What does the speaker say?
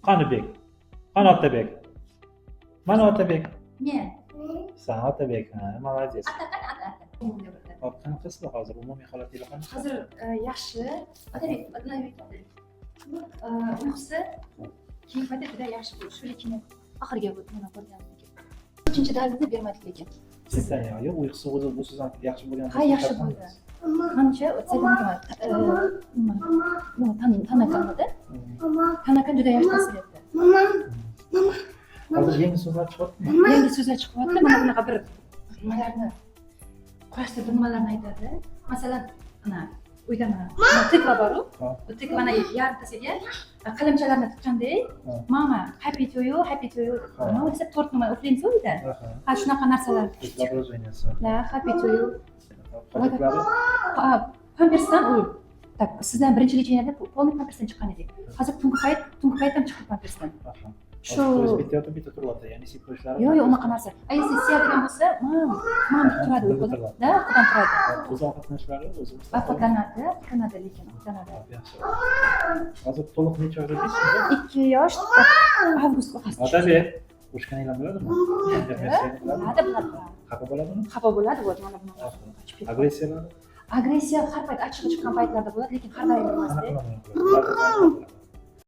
Qani Bek? Qani Otabek? Mana Otabek. Men. Sen Otabek, ha, молодец. Ata. Hop, qanaqasizlar hozir? Umumiy holatingiz qanaqa? Hozir yaxshi. Otabek, uyqusi keyingi paytda juda yaxshi bo'ldi. Shu lekin oxirgi mana ko'rganingiz. 3-dalni bermadik lekin. Sizdan yo'q, uyqusi o'zi bu sizdan yaxshi bo'lgan. Ha, yaxshi bo'ldi. Qancha o'tsa-da Tanakamda. Tanakam juda yaxshi ta'sir etdi. Hozir yangi so'zlar chiqyaptimi? Yangi so'zlar chiqyapti. Mana bunaqa bir nimalarni kurashtirib nimalarni aytadi. Masalan, ana uyda mana tikla bor-ku. Bu tik mana yarmtasiga qalamchalarni tiqqanday, mama happy to you. Nima desa tort nima o'qlaymiz uyda. Ha, shunaqa narsalar. La happy to you. Pampersdan u tak sizdan birinchi lecheniyadan polniy pampersdan chiqqan edik. Hozir tungi paytdan chiqib pampersdan. Shu bitta turyapti, ya'ni sipochlar. yo'q, unaqa narsa. Aysi siyadigan bo'lsa, mam turadi uyquda. Da, uyqudan turadi. O'zi ovqatlanishlari o'zi Ovqatlanadi, lekin ovqatlanadi. Yaxshi. Hozir to'liq necha oyda deysiz? 2 yosh avgust orasida. Otabek, qo'shganinglar bo'ladimi? Bo'ladi. Xafa bo'ladimi? Xafa bo'ladi, mana bunaqa. Agressiyalar? Agressiya har payt achchig'i chiqqan paytlarda bo'ladi, lekin har doim emasda. Qanaqa?